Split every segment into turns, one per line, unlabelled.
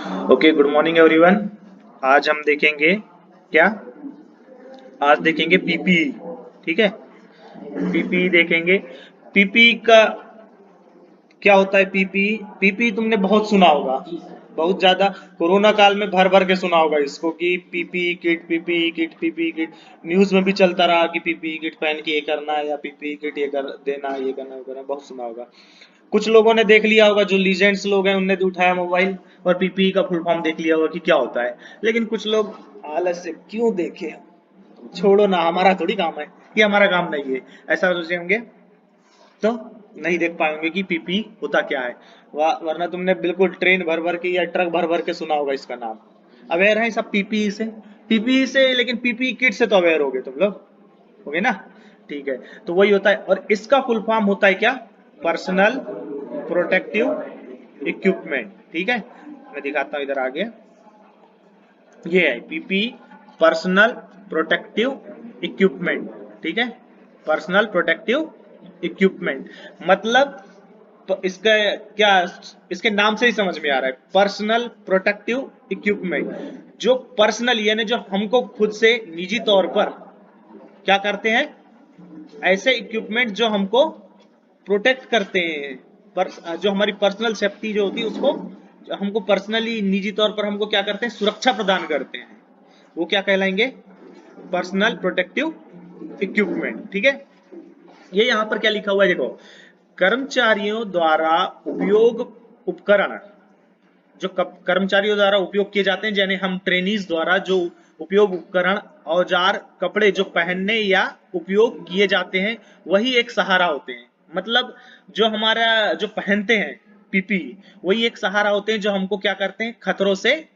Okay, good morning everyone. आज हम देखेंगे क्या? आज देखेंगे पीपीई। ठीक है, पीपीई देखेंगे। पीपीई का क्या होता है? पीपीई पीपीई तुमने बहुत सुना होगा, बहुत ज्यादा। कोरोना काल में भर भर के सुना होगा इसको कि PPE kit, PPE kit, PPE kit. News में भी चलता रहा कि पीपीई किट पहन के ये करना है या पीपीई किट ये कर देना, ये करना, वो करना, बहुत सुना होगा। कुछ लोगों ने देख लिया होगा, जो लीजेंड्स लोग हैं उनने भी उठाया मोबाइल और पीपीई का फुल फॉर्म देख लिया होगा कि क्या होता है। लेकिन कुछ लोग आलस से क्यों देखे, छोड़ो ना, हमारा थोड़ी काम है, ये हमारा काम नहीं है, ऐसा सोचे होंगे तो नहीं देख पाएंगे कि पीपी होता क्या है। वरना तुमने बिल्कुल ट्रेन भर भर के या ट्रक भर भर के सुना होगा इसका नाम। अवेयर है सब पीपीई से? पीपीई से, लेकिन पीपीई किट से तो अवेयर होगे तुम लोग, होगे ना? ठीक है, तो वही होता है। और इसका फुल फॉर्म होता है क्या? Personal protective equipment. ठीक है, मैं दिखाता हूँ इधर आगे। ये है पीपी, पर्सनल प्रोटेक्टिव इक्विपमेंट। ठीक है, पर्सनल प्रोटेक्टिव इक्विपमेंट मतलब, तो इसका क्या, इसके नाम से ही समझ में आ रहा है, पर्सनल प्रोटेक्टिव इक्विपमेंट। जो पर्सनल यानी जो हमको खुद से निजी तौर पर क्या करते हैं, ऐसे इक्विपमेंट जो हमको प्रोटेक्ट करते हैं, पर जो हमारी पर्सनल सेफ्टी जो होती है उसको, जो हमको पर्सनली निजी तौर पर हमको क्या करते हैं, सुरक्षा प्रदान करते हैं, वो क्या कहलाएंगे? Personal protective equipment. ठीक है, ये यहां पर क्या लिखा हुआ है देखो, कर्मचारियों द्वारा उपयोग उपकरण, जो कर्मचारियों द्वारा उपयोग किए जाते हैं, यानी हम ट्रेनीज द्वारा जो उपयोग उपकरण, औजार, कपड़े जो पहनने या उपयोग किए जाते हैं, वही एक सहारा होते हैं। मतलब जो हमारा जो पहनते हैं पीपी, वही एक सहारा होते हैं जो हमको क्या करते हैं, खतरों से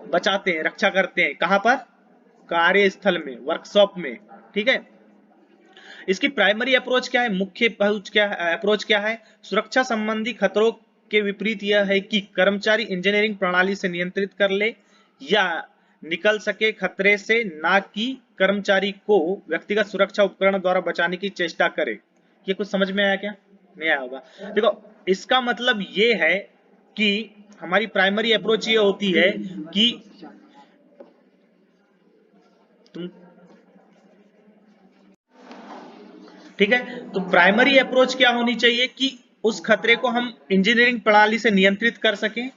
बचाते हैं, रक्षा करते हैं। कहां पर? कार्यस्थल में, वर्कशॉप में। ठीक है, इसकी प्राइमरी अप्रोच क्या है, मुख्य पहुंच क्या है, अप्रोच क्या है? सुरक्षा संबंधी खतरों के विपरीत यह है कि कर्मचारी इंजीनियरिंग प्रणाली से नियंत्रित कर ले या निकल सके खतरे से, ना कि कर्मचारी को व्यक्तिगत सुरक्षा उपकरण द्वारा बचाने की चेष्टा करे। ये कुछ समझ में आया क्या? नहीं आया होगा। देखो, इसका मतलब ये है कि हमारी प्राइमरी अप्रोच ये होती है कि तुम, ठीक है, तो प्राइमरी अप्रोच क्या होनी चाहिए कि उस खतरे को हम इंजीनियरिंग प्रणाली से नियंत्रित कर सकें।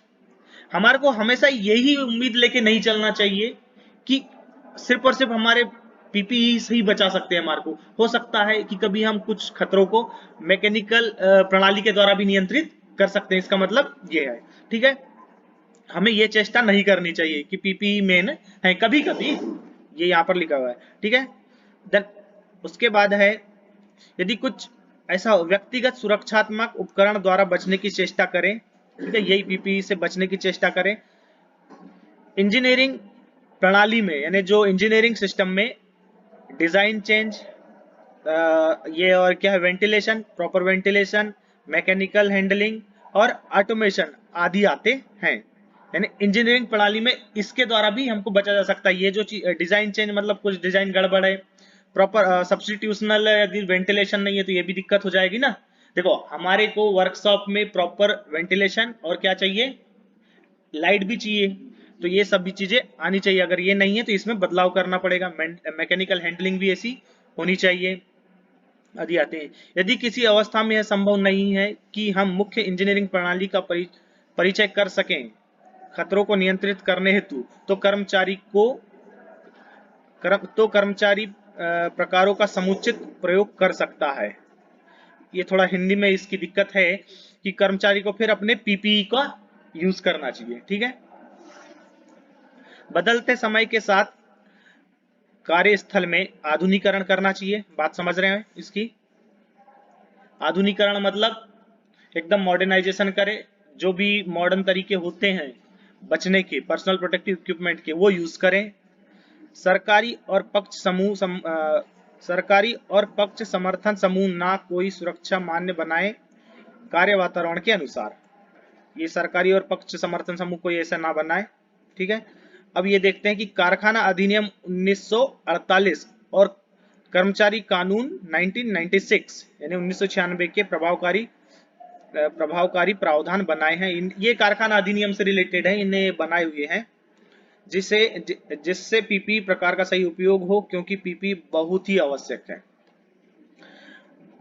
हमारे को हमेशा यही उम्मीद लेके नहीं चलना चाहिए कि सिर्फ और सिर्फ हमारे पीपीई से ही बचा सकते हैं। हमारे को हो सकता है कि कभी हम कुछ खतरों को मैकेनिकल प्रणाली के द्वारा भी नियंत्रित कर सकते हैं। इसका मतलब ये है। ठीक है, हमें ये चेष्टा नहीं करनी चाहिए कि पीपीई मेन है, कभी कभी ये यहाँ पर लिखा हुआ है। ठीक है, देन उसके बाद है, यदि कुछ ऐसा व्यक्तिगत सुरक्षात्मक उपकरण द्वारा बचने की चेष्टा करें। ठीक है, यही पीपीई से बचने की चेष्टा करें। इंजीनियरिंग प्रणाली में, यानी जो इंजीनियरिंग सिस्टम में डिजाइन चेंज, ये और क्या है, ventilation, proper ventilation, mechanical handling और ऑटोमेशन आदि आते हैं। यानी इंजीनियरिंग प्रणाली में इसके द्वारा भी हमको बचा जा सकता है। ये जो डिजाइन चेंज मतलब कुछ डिजाइन गड़बड़ है, प्रॉपर सब्सटीट्यूशनल, यदि वेंटिलेशन नहीं है तो ये भी दिक्कत हो जाएगी ना। देखो, हमारे को वर्कशॉप में प्रॉपर वेंटिलेशन और क्या चाहिए, लाइट भी चाहिए। तो ये सब भी चीजें आनी चाहिए। अगर ये नहीं है तो इसमें बदलाव करना पड़ेगा। मैकेनिकल हैंडलिंग भी ऐसी होनी चाहिए आदि आते हैं। यदि किसी अवस्था में यह संभव नहीं है कि हम मुख्य इंजीनियरिंग प्रणाली का परिचय कर सकें खतरों को नियंत्रित करने हेतु, तो कर्मचारी प्रकारों का समुचित प्रयोग कर सकता है। ये थोड़ा हिंदी में इसकी दिक्कत है कि कर्मचारी को फिर अपने पीपीई का यूज करना चाहिए। ठीक है, बदलते समय के साथ कार्यस्थल में आधुनिकीकरण करना चाहिए। बात समझ रहे हैं इसकी? आधुनिकीकरण मतलब एकदम मॉडर्नाइजेशन करे, जो भी मॉडर्न तरीके होते हैं बचने के, पर्सनल प्रोटेक्टिव इक्विपमेंट के, वो यूज करें। सरकारी और पक्ष समूह सरकारी और पक्ष समर्थन समूह ना कोई सुरक्षा मान्य बनाए कार्य वातावरण के अनुसार। ये सरकारी और पक्ष समर्थन समूह कोई ऐसा ना बनाए। ठीक है, अब ये देखते हैं कि कारखाना अधिनियम 1948 और कर्मचारी कानून 1996 यानी 1996 के प्रभावकारी प्रभावकारी प्रावधान बनाए हैं। ये कारखाना अधिनियम से रिलेटेड है, इन्हें बनाए हुए हैं जिससे पीपी प्रकार का सही उपयोग हो, क्योंकि पीपी बहुत ही आवश्यक है।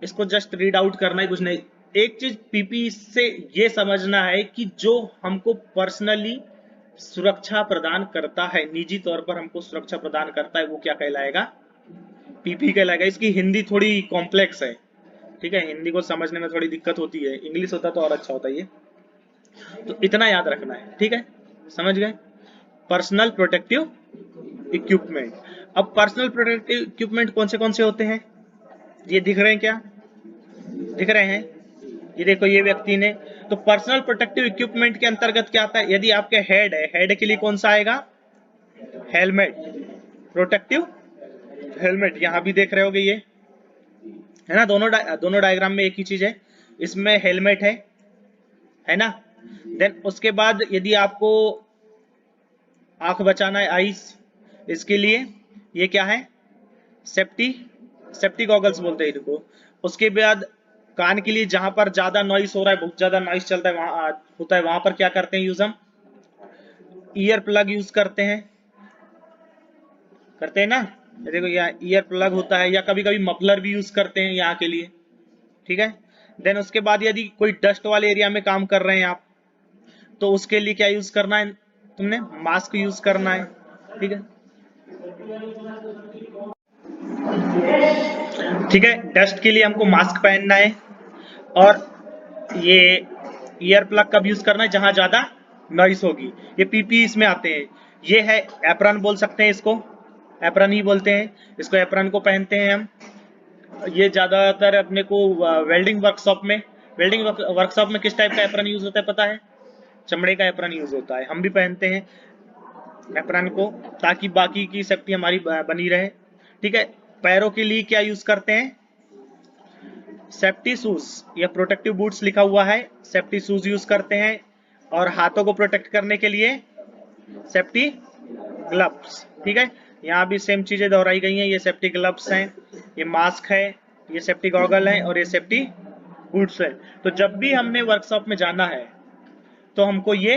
इसको जस्ट रीड आउट करना है, कुछ नहीं। एक चीज पीपी से ये समझना है कि जो हमको पर्सनली सुरक्षा प्रदान करता है, निजी तौर पर हमको सुरक्षा प्रदान करता है, वो क्या कहलाएगा? पीपी कहलाएगा। इसकी हिंदी थोड़ी कॉम्प्लेक्स है, ठीक है, हिंदी को समझने में थोड़ी दिक्कत होती है, इंग्लिश होता तो और अच्छा होता ये। तो इतना याद रखना है, ठीक है, समझ गए? Personal protective equipment. अब पर्सनल प्रोटेक्टिव इक्विपमेंट कौन से होते हैं? ये दिख रहे हैं क्या? दिख रहे हैं? ये देखो, ये व्यक्ति ने, तो पर्सनल प्रोटेक्टिव इक्विपमेंट के अंतर्गत क्या आता है? यदि आपके हेड है, हेड के लिए कौन सा आएगा? Helmet, protective helmet. यहां भी देख रहे होगे, ये है ना, दोनों डायग्राम में एक ही चीज है, इसमें हेलमेट है ना। देन उसके बाद यदि आपको आंख बचाना है, आईज, इसके लिए ये क्या है? सेफ्टी गॉगल्स बोलते हैं इनको। उसके बाद कान के लिए, जहां पर ज्यादा नॉइस हो रहा है, बहुत ज्यादा नॉइस चलता है, वहां होता है, वहां पर क्या करते हैं यूज? हम ईयर प्लग यूज करते हैं ना। देखो यहाँ ईयर प्लग होता है, या कभी कभी मफलर भी यूज करते हैं यहाँ के लिए, ठीक है। देन उसके बाद यदि कोई डस्ट वाले एरिया में काम कर रहे हैं आप, तो उसके लिए क्या यूज करना है तुमने? मास्क यूज करना है, ठीक है, ठीक है। डस्ट के लिए हमको मास्क पहनना है, और ये ईयर प्लग कब यूज करना है? जहां ज्यादा नॉइस होगी। ये पीपी इसमें आते हैं। ये है एप्रन, बोल सकते हैं इसको, एप्रन ही बोलते हैं इसको, एप्रन को पहनते हैं हम। ये ज्यादातर अपने को वेल्डिंग वर्कशॉप में किस टाइप का एप्रन यूज होता है पता है? चमड़े का एप्रन यूज होता है, हम भी पहनते हैं एप्रन को, ताकि बाकी की सेफ्टी हमारी बनी रहे, ठीक है। पैरों के लिए क्या यूज करते हैं? सेफ्टी शूज, या प्रोटेक्टिव बूट्स लिखा हुआ है, सेफ्टी शूज यूज करते हैं। और हाथों को प्रोटेक्ट करने के लिए सेफ्टी ग्लव्स, ठीक है। यहाँ भी सेम चीजें दोहराई गई हैं, ये सेफ्टी ग्लव्स हैं, ये मास्क है, ये सेफ्टी गॉगल है, और ये सेफ्टी बूट्स है। तो जब भी हमने वर्कशॉप में जाना है तो हमको ये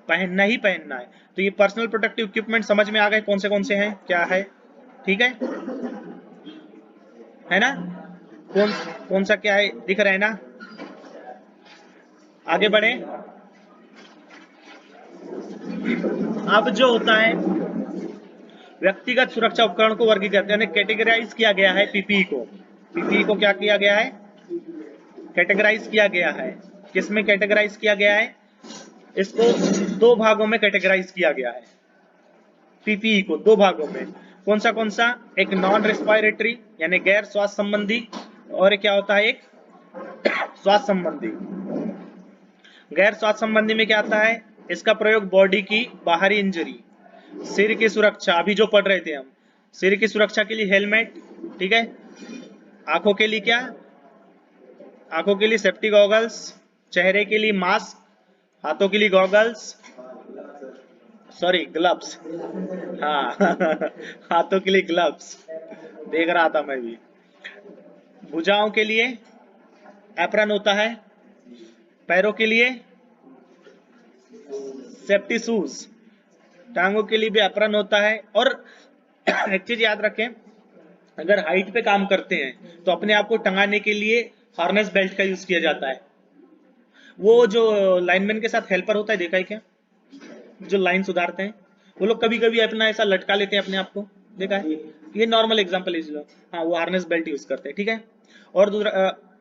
पहनना ही पहनना है। तो ये पर्सनल प्रोटेक्टिव इक्विपमेंट समझ में आ गए कौन से हैं, क्या है, ठीक है ना। कौन सा क्या है, दिख रहा है ना। आगे बढ़े। अब जो होता है, व्यक्तिगत सुरक्षा उपकरण को वर्गीकृत यानी कैटेगराइज किया गया है। पीपीई को क्या किया गया है? कैटेगराइज किया गया है। किसमें कैटेगराइज किया गया है? इसको दो भागों में कैटेगराइज किया गया है। पीपीई को दो भागों में, कौन सा? एक नॉन रेस्पिरेटरी यानी गैर श्वास संबंधी, और क्या होता है? एक श्वास संबंधी। गैर श्वास संबंधी में क्या आता है? इसका प्रयोग बॉडी की बाहरी इंजरी, सिर की सुरक्षा, अभी जो पढ़ रहे थे हम, सिर की सुरक्षा के लिए हेलमेट, ठीक है। आंखों के लिए क्या? आंखों के लिए सेफ्टी गॉगल्स, चेहरे के लिए मास्क, हाथों के लिए गॉगल्स, सॉरी ग्लव्स, हाँ हाथों के लिए ग्लव्स, देख रहा था मैं भी। भुजाओं के लिए एप्रन होता है, पैरों के लिए सेफ्टी शूज, टांगों के लिए भी एप्रन होता है। और एक चीज याद रखें, अगर हाइट पे काम करते हैं तो अपने आप को टंगाने के लिए हार्नेस बेल्ट का यूज किया जाता है। वो जो लाइनमैन के साथ हेल्पर होता है, देखा है क्या, जो लाइन सुधारते हैं, वो लोग कभी कभी अपना ऐसा लटका लेते हैं अपने आप को, देखा है? ये नॉर्मल एग्जांपल है, हाँ, वो हार्नेस बेल्ट यूज करते हैं, ठीक है। और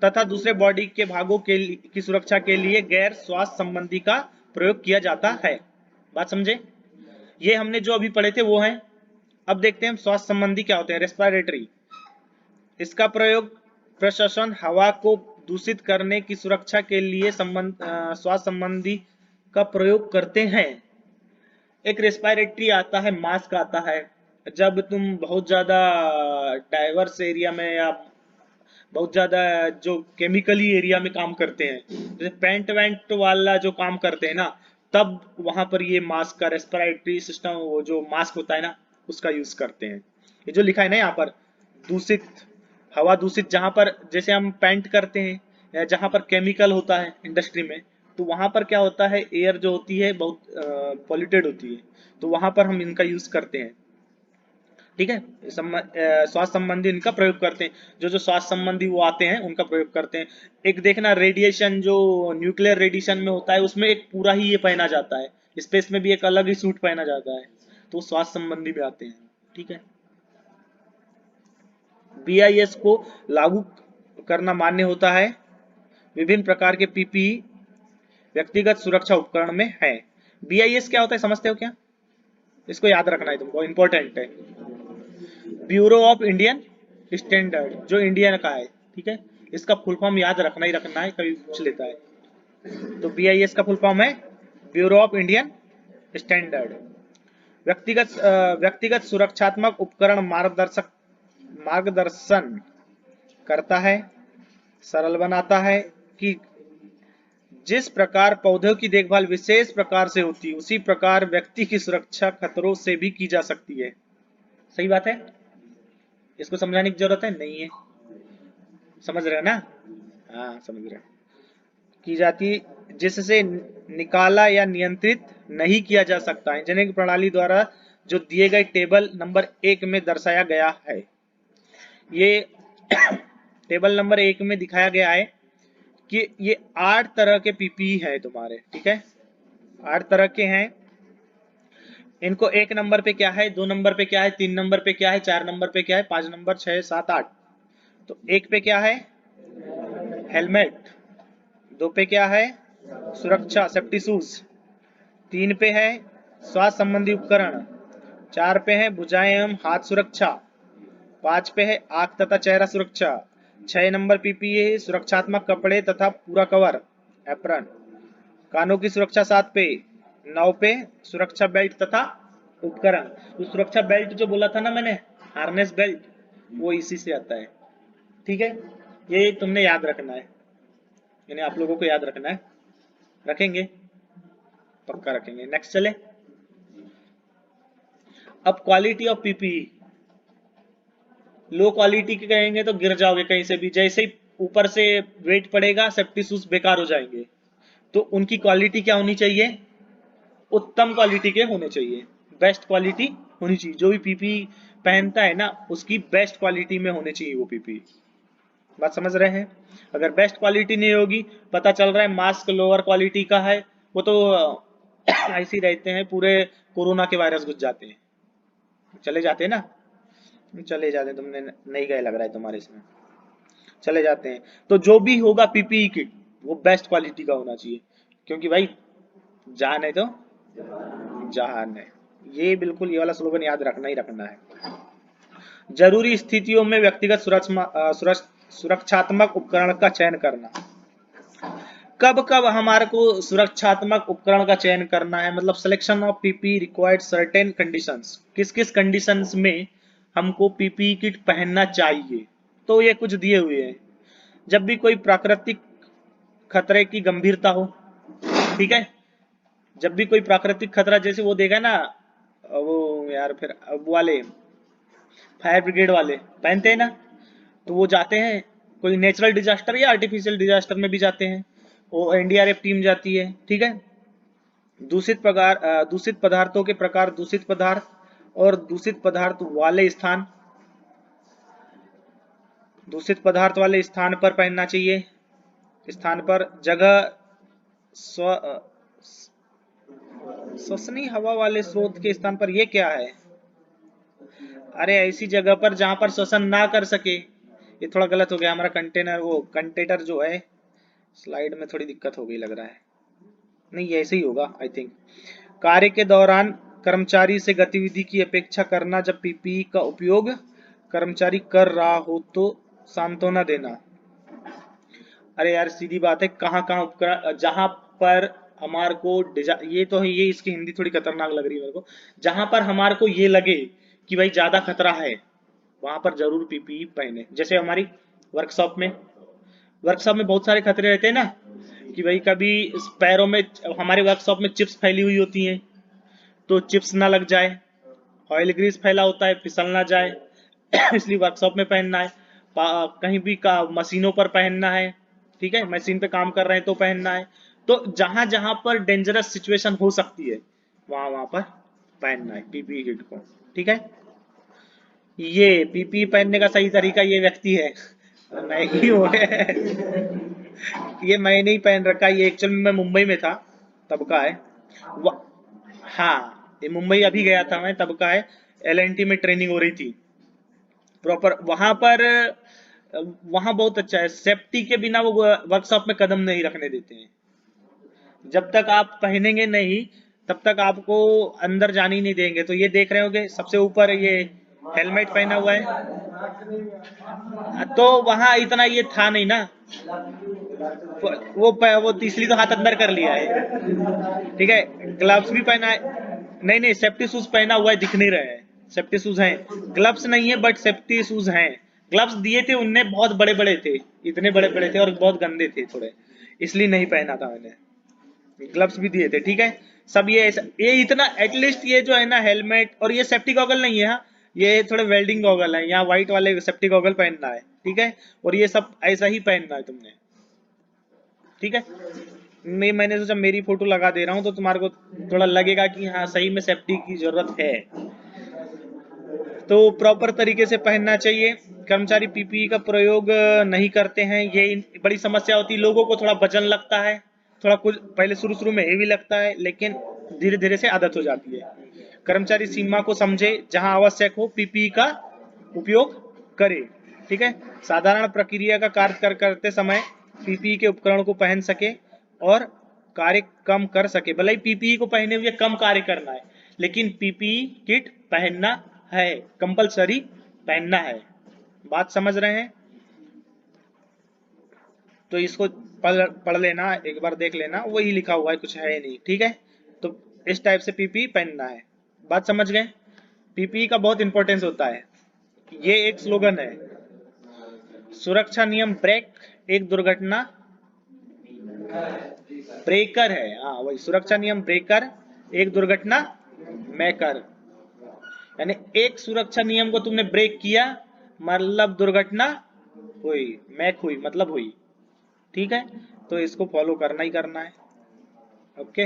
तथा दूसरे बॉडी के भागों की सुरक्षा के लिए गैर स्वास्थ्य संबंधी का प्रयोग किया जाता है। बात समझे? ये हमने जो अभी पढ़े थे वो हैं। अब देखते हैं हम स्वास्थ्य संबंधी क्या होते हैं। रेस्पिरेटरी, इसका प्रयोग प्रश्वसन, हवा को दूषित करने की सुरक्षा के लिए स्वास्थ्य संबंधी का प्रयोग करते हैं। एक रेस्पिरेटरी आता है, मास्क आता है, जब तुम बहुत ज्यादा डाइवर्स एरिया में या बहुत ज्यादा जो केमिकली एरिया में काम करते हैं, जैसे पेंट वेंट वाला जो काम करते हैं ना, तब वहां पर ये मास्क का रेस्पिरेटरी सिस्टम, वो जो मास्क होता है ना, उसका यूज करते हैं। ये जो लिखा है ना यहाँ पर, दूषित, हवा दूषित, जहां पर जैसे हम पेंट करते हैं या जहाँ पर केमिकल होता है इंडस्ट्री में, तो वहाँ पर क्या होता है, एयर जो होती है बहुत पॉल्यूटेड होती है, तो वहाँ पर हम इनका यूज करते हैं। ठीक है, स्वास्थ्य संबंधी इनका प्रयोग करते हैं, जो जो स्वास्थ्य संबंधी वो आते हैं उनका प्रयोग करते हैं। एक देखना रेडिएशन जो न्यूक्लियर रेडिएशन में होता है, उसमें एक पूरा ही ये पहना जाता है, स्पेस में भी एक अलग ही सूट पहना जाता है, तो स्वास्थ्य संबंधी भी आते हैं। ठीक है, बीआईएस को लागू करना मान्य होता है विभिन्न प्रकार के पीपीई व्यक्तिगत सुरक्षा उपकरण में है। बीआईएस क्या होता है समझते हो क्या? इसको याद रखना है तुमको, इंपॉर्टेंट है। ब्यूरो ऑफ इंडियन स्टैंडर्ड, जो इंडियन का है। ठीक है, इसका फुल फॉर्म याद रखना ही रखना है, कभी पूछ लेता है। तो बीआईएस का फुल फॉर्म है ब्यूरो ऑफ इंडियन स्टैंडर्ड। व्यक्तिगत सुरक्षात्मक उपकरण मार्गदर्शन करता है, सरल बनाता है कि जिस प्रकार पौधों की देखभाल विशेष प्रकार से होती है, उसी प्रकार व्यक्ति की सुरक्षा खतरों से भी की जा सकती है। सही बात है, इसको समझाने की जरूरत है नहीं है? समझ रहे हो ना? हाँ समझ रहे हो। की जाती जिससे निकाला या नियंत्रित नहीं किया जा सकता। इंजीनियरिंग प्रणाली द्वारा जो दिए गए टेबल नंबर 1 में दर्शाया गया है, ये टेबल नंबर 1 में दिखाया गया है कि ये 8 तरह के पीपीई है तुम्हारे। ठीक है, 8 तरह के हैं। इनको 1 नंबर पे क्या है, 2 नंबर पे क्या है, 3 नंबर पे क्या है, 4 नंबर पे क्या है, 5 नंबर, 6, 7, 8। तो 1 पे क्या है, हेलमेट। 2 पे क्या है, सुरक्षा सेफ्टी शूज। 3 पे है स्वास्थ्य संबंधी उपकरण। 4 पे है भुजाएं एवं हाथ सुरक्षा। 5 पे है आंख तथा चेहरा सुरक्षा। 6 नंबर पीपीई है सुरक्षात्मक कपड़े तथा पूरा कवर एप्रन। कानों की सुरक्षा 7 पे। 9 पे सुरक्षा बेल्ट तथा उपकरण। तो सुरक्षा बेल्ट जो बोला था ना मैंने, हार्नेस बेल्ट, वो इसी से आता है। ठीक है, ये तुमने याद रखना है, यानी आप लोगों को याद रखना है। रखेंगे, पक्का रखेंगे। नेक्स्ट चले। अब quality of PPE. Low quality के कहेंगे तो गिर जाओगे कहीं से भी, जैसे ही ऊपर से वेट पड़ेगा सेफ्टी शूज बेकार हो जाएंगे। तो उनकी क्वालिटी क्या होनी चाहिए, उत्तम क्वालिटी के होने चाहिए, बेस्ट क्वालिटी होनी चाहिए। जो भी पीपी पहनता है ना, उसकी बेस्ट क्वालिटी में होने चाहिए वो पीपी। बात समझ रहे हैं? अगर बेस्ट क्वालिटी नहीं होगी, पता चल रहा है मास्क लोअर क्वालिटी का है, वो तो ऐसे ही रहते हैं, पूरे कोरोना के वायरस घुस जाते हैं, चले जाते हैं ना, चले जाते हैं। तुमने नहीं गए लग रहा है तुम्हारे इसमें, चले जाते हैं। तो जो भी होगा पीपीई किट, वो बेस्ट क्वालिटी का होना चाहिए, क्योंकि भाई जान है तो जहान है। ये बिल्कुल ये वाला स्लोगन याद रखना ही रखना है। जरूरी स्थितियों में व्यक्तिगत सुरक्षात्मक उपकरण का चयन करना। कब कब हमारे को सुरक्षात्मक उपकरण का चयन करना है, मतलब selection of PP required certain conditions. किस किस कंडीशंस में हमको पीपी किट पहनना चाहिए, तो ये कुछ दिए हुए हैं। जब भी कोई प्राकृतिक खतरे की गंभीरता हो, ठीक है, जब भी कोई प्राकृतिक खतरा, जैसे वो देगा ना, वो यार फिर वो वाले फायर ब्रिगेड वाले पहनते हैं ना, तो वो जाते हैं कोई नेचुरल डिजास्टर या आर्टिफिशियल डिजास्टर में भी जाते हैं, वो एनडीआरएफ टीम जाती है। ठीक है, दूषित पदार्थों के प्रकार, दूषित पदार्थ और दूषित पदार्थ वाले स्थान, दूषित पदार्थ वाले स्थान पर पहनना चाहिए। स्थान पर, जगह, श्वसनीय हवा वाले स्रोत के स्थान पर। ये क्या है, अरे ऐसी जगह पर जहां पर श्वसन ना कर सके। ये थोड़ा गलत हो गया हमारा कंटेनर, वो कंटेटर जो है, स्लाइड में थोड़ी दिक्कत हो गई लग रहा है। नहीं ऐसे ही होगा आई थिंक। कार्य के दौरान कर्मचारी से गतिविधि की अपेक्षा करना, जब पीपीई का उपयोग कर्मचारी कर रहा हो तो सांत्वना देना। अरे यार सीधी बात है, कहाँ कहाँ उपकरण, जहां पर हमारे को ये तो है, ये इसकी हिंदी थोड़ी खतरनाक लग रही है मेरे को। जहां पर हमारे को ये लगे कि भाई ज्यादा खतरा है, वहां पर जरूर पीपीई पहने। जैसे हमारी वर्कशॉप में, बहुत सारे खतरे रहते हैं ना, कि भाई कभी पैरों में, हमारे वर्कशॉप में चिप्स फैली हुई होती हैं, तो चिप्स ना लग जाए, ऑयल ग्रीस फैला होता है, फिसल ना जाए इसलिए वर्कशॉप में पहनना है। कहीं भी का मशीनों पर पहनना है, ठीक है, मशीन पे काम कर रहे हैं तो पहनना है। तो जहां जहां पर डेंजरस सिचुएशन हो सकती है वहां वहां पर पहनना है पीपीई किट को, ठीक है। ये पीपीई पहनने का सही तरीका ये व्यक्ति है, मैं ही हूँ। ये मैंने ही पहन रखा है, ये एक्चुअली मैं मुंबई में था तब का है। व- हाँ, ये मुंबई अभी गया था मैं तब का है। एलएनटी में ट्रेनिंग हो रही थी प्रॉपर वहां पर। वहां बहुत अच्छा है, सेफ्टी के बिना वो वर्कशॉप में कदम नहीं रखने देते हैं। जब तक आप पहनेंगे नहीं तब तक आपको अंदर जाने ही नहीं देंगे। तो ये देख रहे होगे सबसे ऊपर ये हेलमेट पहना हुआ है, तो वहां इतना ये था नहीं ना। वो तीसरी तो हाथ अंदर कर लिया है, ठीक है। ग्लव्स भी पहना है, नहीं नहीं सेफ्टी शूज पहना हुआ है, दिख नहीं रहे हैं। सेफ्टी शूज हैं, ग्लव्स नहीं है बट सेफ्टी शूज हैं। ग्लव्स दिए थे उनने, बहुत बड़े बड़े थे, इतने बड़े बड़े थे और बहुत गंदे थे थोड़े, इसलिए नहीं पहना था मैंने। ग्लव्स भी दिए थे, ठीक है। सब ये इतना एटलीस्ट ये जो है ना हेलमेट, और ये सेफ्टी गॉगल नहीं है, हाँ ये थोड़े वेल्डिंग गॉगल है, यहाँ व्हाइट वाले सेफ्टी गॉगल पहनना है, ठीक है। और ये सब ऐसा ही पहनना है तुमने, ठीक है। मैंने सोचा मेरी फोटो लगा दे रहा हूँ तो तुम्हारे को थोड़ा लगेगा कि हाँ सही में सेफ्टी की जरूरत है। तो प्रॉपर तरीके से पहनना चाहिए। कर्मचारी पीपीई का प्रयोग नहीं करते हैं, ये बड़ी समस्या होती है। लोगों को थोड़ा वजन लगता है, थोड़ा कुछ पहले शुरू शुरू में हेवी लगता है, लेकिन धीरे धीरे से आदत हो जाती है। कर्मचारी सीमा को समझे, जहां आवश्यक हो पीपीई का उपयोग करे, ठीक है। साधारण प्रक्रिया का कार्य करते समय पीपीई के उपकरण को पहन सके और कार्य कम कर सके। भले ही पीपीई को पहने हुए कम कार्य करना है, लेकिन पीपीई किट पहनना है, कंपलसरी पहनना है। बात समझ रहे हैं? तो इसको पढ़ लेना, एक बार देख लेना, वही लिखा हुआ है, कुछ है नहीं, ठीक है। तो इस टाइप से पीपीई पहनना है। बात समझ गए? पीपीई का बहुत इंपॉर्टेंस होता है। ये एक स्लोगन है, सुरक्षा नियम ब्रेक, एक दुर्घटना ब्रेकर है। हाँ वही, सुरक्षा नियम ब्रेकर, एक दुर्घटना मेकर। यानी एक सुरक्षा नियम को तुमने ब्रेक किया मतलब दुर्घटना हुई, मैक हुई मतलब हुई, ठीक है। तो इसको फॉलो करना ही करना है, ओके।